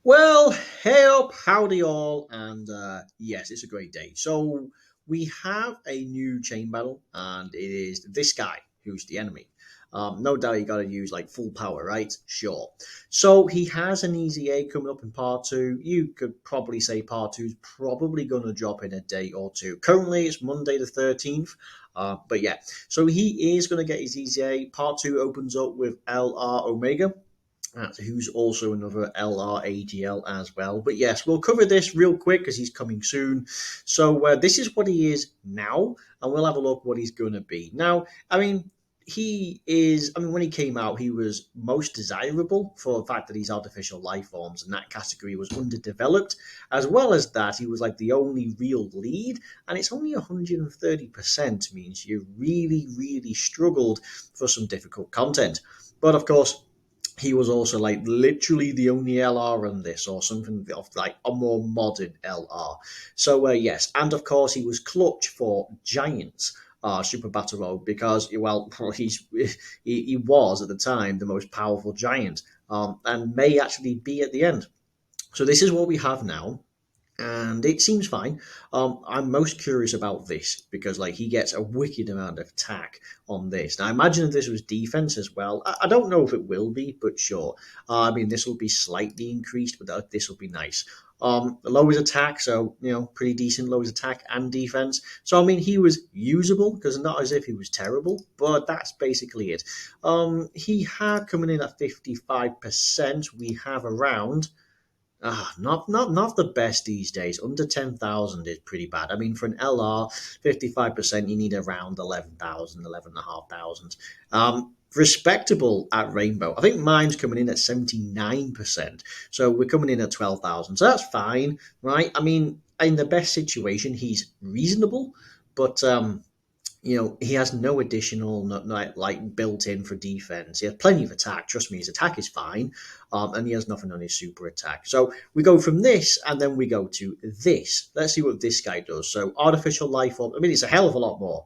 Well, hey up, howdy all, and yes, it's a great day. So we have a new chain battle, and it is this guy who's the enemy. No doubt you got to use like full power, right? Sure. So he has an easy A coming up in part two. You could probably say part two is probably going to drop in a day or two. Currently, it's Monday the 13th. But yeah, so he is going to get his easy A. Part two opens up with LR Omega, who's also another LRAGL as well. But yes, we'll cover this real quick because he's coming soon. So this is what he is now, and we'll have a look what he's going to be. Now, I mean, when he came out, he was most desirable for the fact that he's artificial life forms, and that category was underdeveloped. As well as that, he was like the only real lead, and it's only 130%, means you really, really struggled for some difficult content. But of course, he was also like literally the only LR on this, or something of like a more modern LR. So yes, and of course he was clutch for Giants. Super Battle Road because well he was at the time the most powerful giant, and may actually be at the end. So this is what we have now, and it seems fine. I'm most curious about this because like he gets a wicked amount of attack on this. Now, I imagine if this was defense as well. I don't know if it will be, but sure. I mean, this will be slightly increased, but this will be nice. Lowers attack, so pretty decent lowers attack and defense. So I mean, he was usable because not as if he was terrible, but that's basically it. He had coming in at 55%. We have around not the best these days. Under 10,000 is pretty bad. I mean, for an LR, 55%, you need around 11,000, 11,500. Respectable at Rainbow. I think mine's coming in at 79%. So we're coming in at 12,000. So that's fine, right? I mean, in the best situation, he's reasonable, but he has no additional not like built in for defense. He has plenty of attack. Trust me, his attack is fine, and he has nothing on his super attack. So we go from this, and then we go to this. Let's see what this guy does. So artificial life form. I mean, it's a hell of a lot more.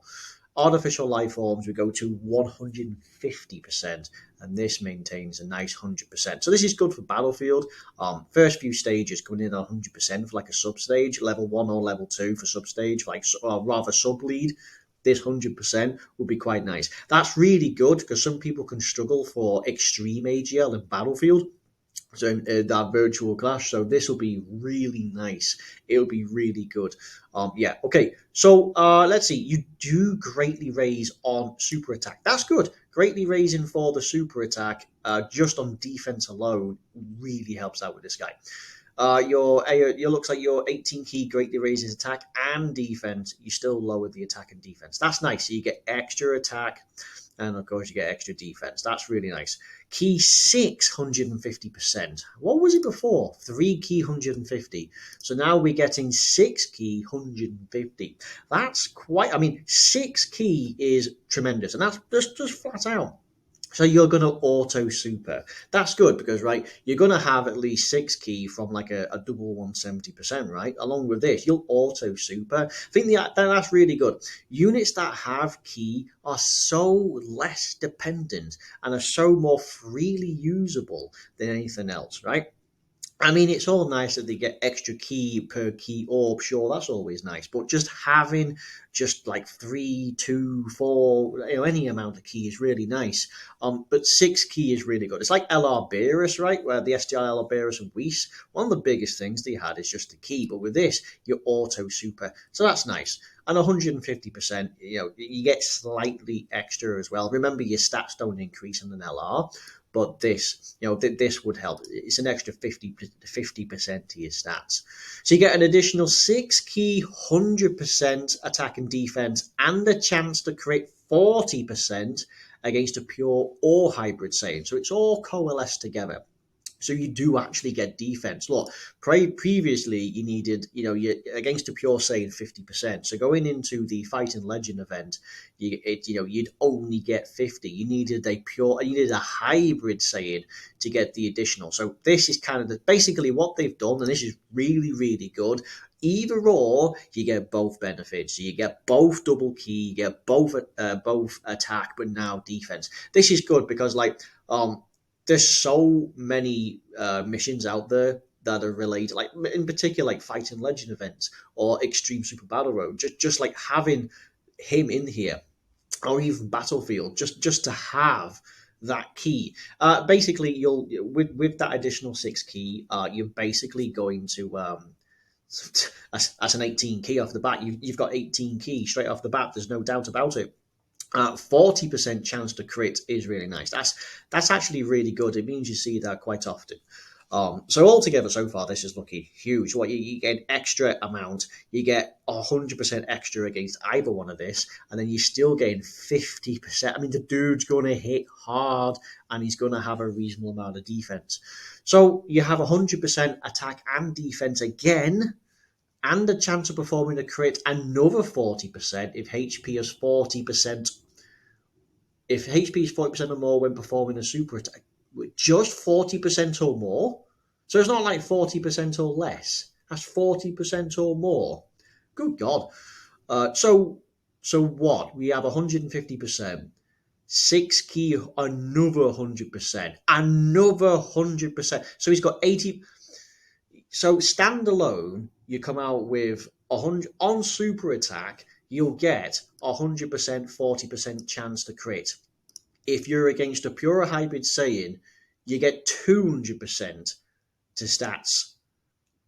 Artificial life forms, we go to 150%, and this maintains a nice 100%. So this is good for Battlefield. First few stages coming in at 100% for like a sub stage, level 1 or level 2 for sub stage, like rather sub lead. This 100% would be quite nice. That's really good because some people can struggle for extreme AGL in Battlefield, so that virtual clash. So this will be really nice. It'll be really good. Yeah. Okay. So let's see. You do greatly raise on super attack. That's good. Greatly raising for the super attack, just on defense alone, really helps out with this guy. Your looks like your 18 key greatly raises attack and defense. You still lower the attack and defense. That's nice. So you get extra attack, and of course you get extra defense. That's really nice. Key 650%. What was it before? 3 key 150. So now we're getting 6 key 150. That's quite. I mean, 6 key is tremendous, and that's just flat out. So you're going to auto super. That's good because, right, you're going to have at least 6 key from like a double 170%, right? Along with this, you'll auto super. I think that's really good. Units that have key are so less dependent and are so more freely usable than anything else, right? I mean, it's all nice that they get extra key per key orb. Sure, that's always nice. But just having just like 3, 2, 4, any amount of key is really nice. But 6 key is really good. It's like LR Beerus, right? Where the SDI LR Beerus and Whis, one of the biggest things they had is just the key. But with this, you auto super. So that's nice. And 150%, you get slightly extra as well. Remember, your stats don't increase in an LR, but this would help. It's an extra 50% to your stats. So you get an additional 6 key, 100% attack and defense, and a chance to create 40% against a pure or hybrid Saiyan. So it's all coalesced together. So you do actually get defense. Look, previously you needed, you against a pure Saiyan 50%. So going into the Fighting Legend event, you'd only get 50. You needed a hybrid Saiyan to get the additional. So this is kind of basically what they've done, and this is really, really good. Either or, you get both benefits. So you get both double key, you get both attack, but now defense. This is good because there's so many missions out there that are related, like in particular, like fighting legend events or extreme super battle road. Just like having him in here, or even battlefield, just to have that key. Basically, you'll with that additional 6 key, you're basically going to that's an 18 key off the bat. You've got 18 keys straight off the bat. There's no doubt about it. 40% chance to crit is really nice. That's actually really good. It means you see that quite often. So altogether, so far, this is looking huge. What you get an extra amount, you get 100% extra against either one of this, and then you're still getting 50%. I mean, the dude's going to hit hard, and he's going to have a reasonable amount of defense. So you have 100% attack and defense again, and a chance of performing a crit, another 40% if HP is 40%. If HP is 40% or more when performing a super attack, just 40% or more. So it's not like 40% or less. That's 40% or more. Good God. So what? We have 150%. 6 key, another 100%. Another 100%. So he's got 80. So standalone, you come out with 100 on super attack. You'll get 100%, 40% chance to crit. If you're against a pure hybrid Saiyan, you get 200% to stats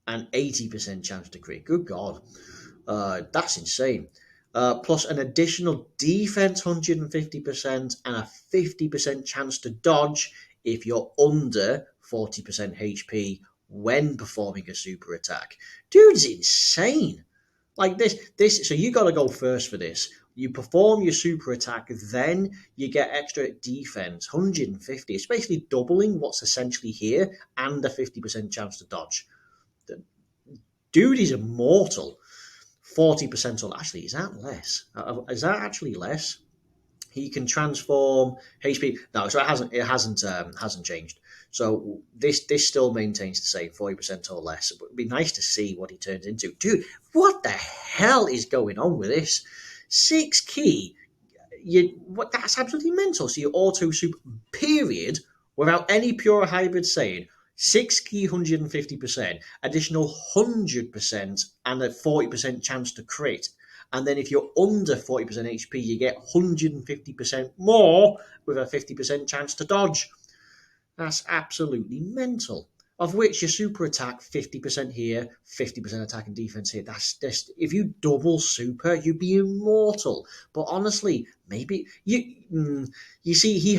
and 80% chance to crit. Good God, that's insane. Plus an additional defense 150% and a 50% chance to dodge if you're under 40% HP when performing a super attack. Dude's insane. Like this. So you got to go first for this. You perform your super attack, then you get extra defense, 150. It's basically doubling what's essentially here and a 50% chance to dodge. The dude is immortal. 40% or actually, is that less? Is that actually less? He can transform HP. No, so it hasn't changed. So this still maintains the same 40% or less. It would be nice to see what he turns into. Dude, what the hell is going on with this? 6 key. That's absolutely mental. So you auto super period without any pure hybrid saying 6 key 150%, additional 100% and a 40% chance to crit. And then if you're under 40% HP, you get 150% more with a 50% chance to dodge. That's absolutely mental. Of which your super attack 50% here, 50% attack and defense here. That's just, if you double super, you'd be immortal. But honestly, maybe you see he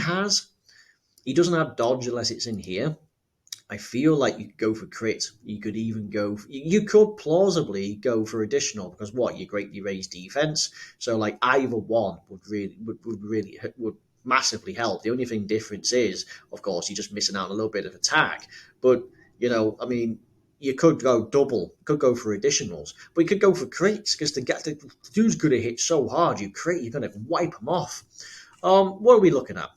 doesn't have dodge unless it's in here. I feel like you could go for crit. You could even go. You could plausibly go for additional because what you greatly raise defense. So like either one would massively help. The only thing difference is, of course, you're just missing out on a little bit of attack. But I mean, you could go double, could go for additionals, but you could go for crits because the dude's going to hit so hard. You crit, you're going to wipe them off. What are we looking at?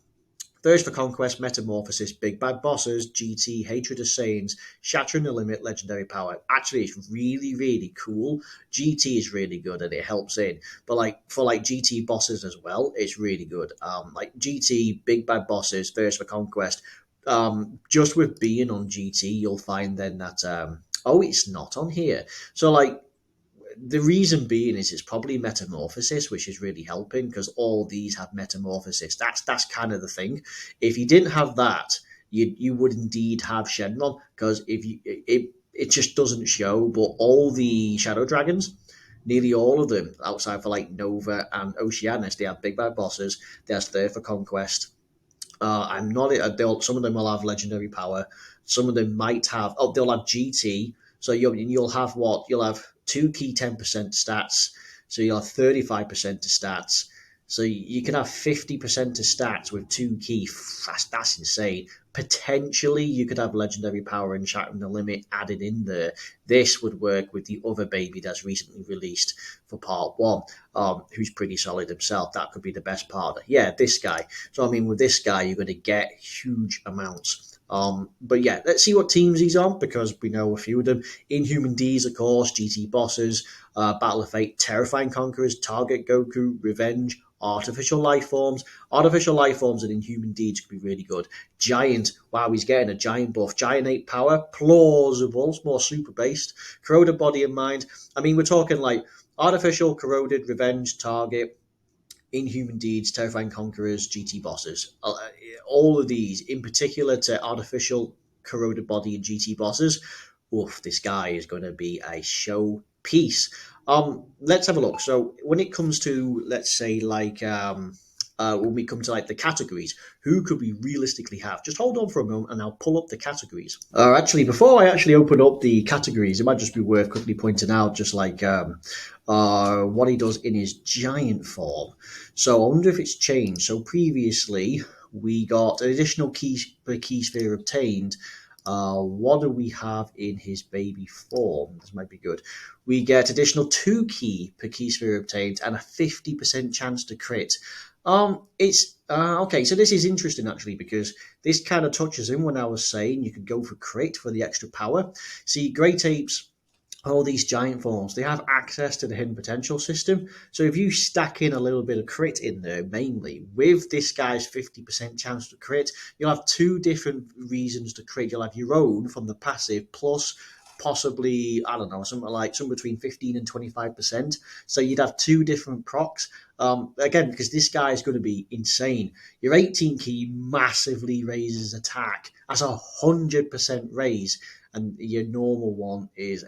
Thirst for Conquest, Metamorphosis, Big Bad Bosses, GT, Hatred of Saiyans, Shattering the Limit, Legendary Power. Actually, it's really, really cool. GT is really good and it helps in. But for GT bosses as well, it's really good. Like GT, Big Bad Bosses, Thirst for Conquest. Just with being on GT, you'll find then that it's not on here. So the reason being is it's probably Metamorphosis, which is really helping because all these have Metamorphosis. That's kind of the thing. If you didn't have that, you would indeed have Shenron because it just doesn't show. But all the Shadow Dragons, nearly all of them, outside for Nova and Oceanus, they have Big Bad Bosses. There's Thirst for Conquest. I'm not. Some of them will have Legendary Power. Some of them might have. Oh, they'll have GT. So you'll have what? You'll have 2 key 10% stats. So you'll have 35% to stats. So you can have 50% to stats with 2 key. That's insane. Potentially, you could have Legendary Power and Shattering the Limit added in there. This would work with the other baby that's recently released for Part 1, who's pretty solid himself. That could be the best part. Yeah, this guy. So, I mean, with this guy, you're going to get huge amounts. But yeah, let's see what teams he's on because we know a few of them. Inhuman D's, of course, GT Bosses, Battle of Fate, Terrifying Conquerors, Target Goku, Revenge, artificial life forms. Artificial life forms and inhuman deeds could be really good. Giant, wow, he's getting a giant buff. Giant 8 power, plausible, more super based. Corroded body and mind. I mean, we're talking like artificial, corroded, revenge, target, inhuman deeds, terrifying conquerors, GT bosses. All of these, in particular to artificial, corroded body, and GT bosses. Oof, this guy is going to be a show piece. Let's have a look. So when it comes to, let's say, like when we come to like the categories, who could we realistically have? Just hold on for a moment, and I'll pull up the categories. Actually, before I actually open up the categories, it might just be worth quickly pointing out, just like what he does in his giant form. So I wonder if it's changed. So previously we got an additional key per key sphere obtained. What do we have in his baby form? This might be good. We get additional 2 key per key sphere obtained and a 50% chance to crit. It's okay. So this is interesting actually, because this kind of touches in when I was saying you could go for crit for the extra power. See, great apes, all these giant forms, they have access to the hidden potential system. So if you stack in a little bit of crit in there, mainly with this guy's 50% chance to crit, you'll have 2 different reasons to crit. You'll have your own from the passive plus possibly, I don't know, something between 15 and 25%. So you'd have 2 different procs. Again, because this guy is going to be insane. Your 18 key massively raises attack. That's 100% raise, and your normal one is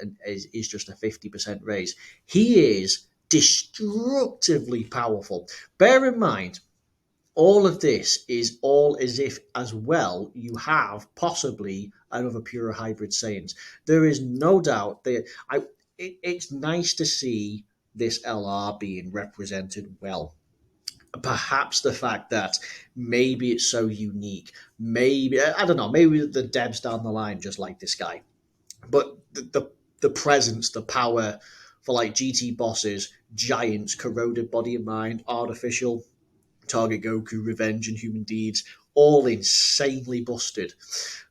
just a 50% raise. He is destructively powerful. Bear in mind, all of this is all as if as well you have possibly another pure hybrid Saiyans. There is no doubt that it's nice to see this LR being represented well. Perhaps the fact that maybe it's so unique, maybe I don't know, maybe the devs down the line just like this guy, but the presence, the power for like GT bosses, giants, corroded body and mind, artificial, target Goku, revenge, and human deeds, all insanely busted.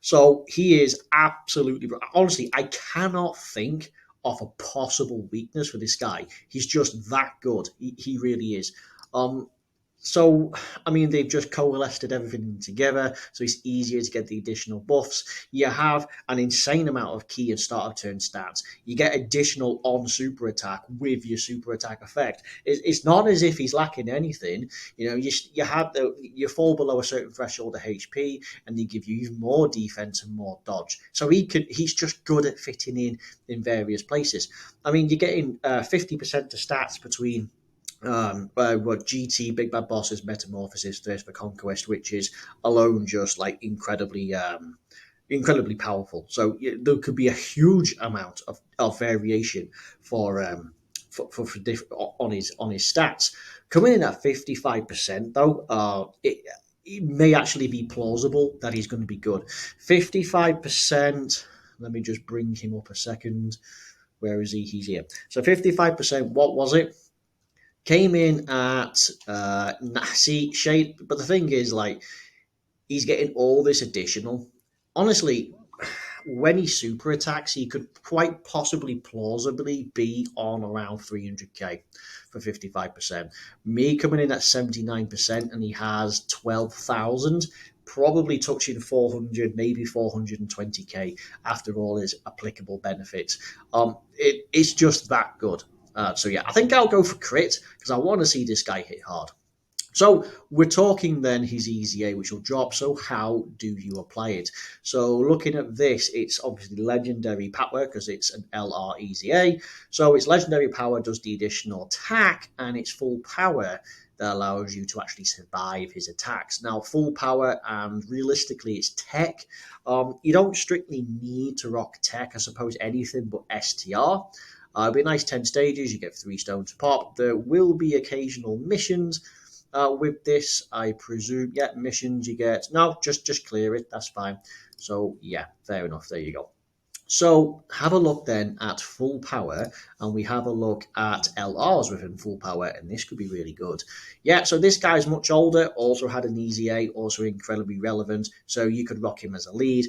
So he is absolutely, honestly, I cannot think of a possible weakness for this guy. He's just that good. He really is. So, I mean, they've just coalesced everything together, so it's easier to get the additional buffs. You have an insane amount of key and start of turn stats. You get additional on super attack with your super attack effect. It's not as if he's lacking anything. You know, you have you fall below a certain threshold of HP, and they give you even more defense and more dodge. So he's just good at fitting in various places. I mean, you're getting 50% to stats between what GT Big Bad Boss's Metamorphosis, Thirst for Conquest, which is alone just like incredibly powerful. So there could be a huge amount of variation for on his stats. Coming in at 55% though, it may actually be plausible that he's going to be good. 55%. Let me just bring him up a second. Where is he? He's here. So 55%. What was it? Came in at see shade, but the thing is, like, he's getting all this additional. Honestly, when he super attacks, he could quite possibly plausibly be on around 300k for 55%. Me coming in at 79%, and he has 12,000, probably touching 400, maybe 420k after all his applicable benefits. It's just that good. So yeah, I think I'll go for crit because I want to see this guy hit hard. So we're talking then his EZA, which will drop. So how do you apply it? So looking at this, it's obviously legendary power because it's an LR EZA. So its legendary power does the additional attack, and its full power that allows you to actually survive his attacks. Now, full power and realistically, it's tech. You don't strictly need to rock tech, I suppose, anything but STR. It'll be a nice 10 stages. You get 3 stones pop. There will be occasional missions. With this, I presume, yeah, missions you get. No, just clear it. That's fine. So, yeah, fair enough. There you go. So have a look then at full power, and we have a look at LRs within full power, and this could be really good. Yeah, so this guy's much older, also had an easy A, also incredibly relevant, so you could rock him as a lead.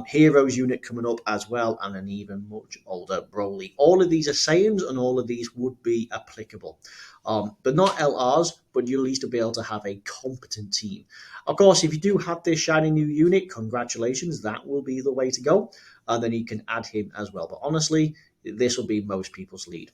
Heroes unit coming up as well, and an even much older Broly. All of these are sayings, and all of these would be applicable. But not LRs, but you'll at least be able to have a competent team. Of course, if you do have this shiny new unit, congratulations, that will be the way to go. And then you can add him as well. But honestly, this will be most people's lead.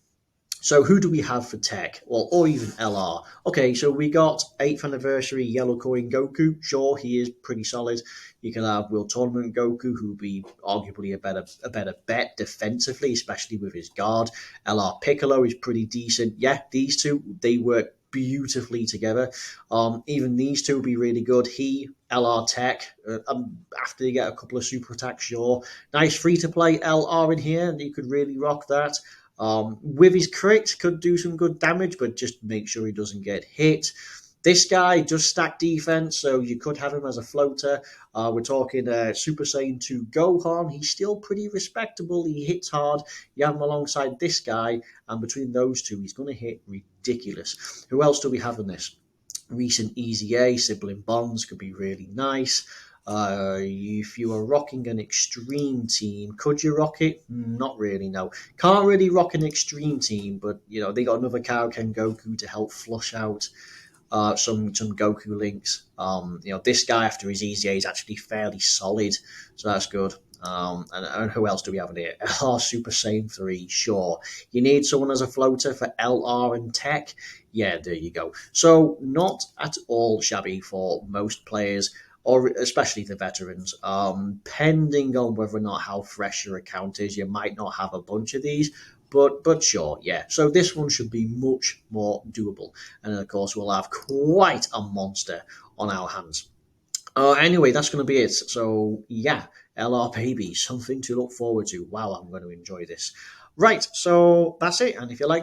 So who do we have for tech? Well, or even LR? Okay, so we got 8th anniversary Yellow Coin Goku. Sure, he is pretty solid. You can have World Tournament Goku, who would be arguably a better bet defensively, especially with his guard. LR Piccolo is pretty decent. Yeah, these two, they work beautifully together. Even these two would be really good. He, LR Tech, after you get a couple of super attacks, sure. Nice free to play LR in here, and you could really rock that. With his crit, could do some good damage, but just make sure he doesn't get hit. This guy does stack defense, so you could have him as a floater. We're talking Super Saiyan 2 Gohan. He's still pretty respectable. He hits hard. You have him alongside this guy, and between those two, he's going to hit ridiculous. Who else do we have in this? Recent Easy A, Sibling Bonds could be really nice. If you are rocking an extreme team, could you rock it? Not really, no. Can't really rock an extreme team, but they got another Kaioken Goku to help flush out some Goku links. This guy after his Easy A is actually fairly solid, so that's good. And who else do we have in here? LR Super Saiyan 3, sure. You need someone as a floater for LR and Tech? Yeah, there you go. So, not at all shabby for most players, or especially the veterans. Depending on whether or not how fresh your account is, you might not have a bunch of these, but sure, yeah. So this one should be much more doable, and of course we'll have quite a monster on our hands. Anyway, that's going to be it. So yeah, LR Baby, something to look forward to. Wow, I'm going to enjoy this. Right, so that's it. And if you like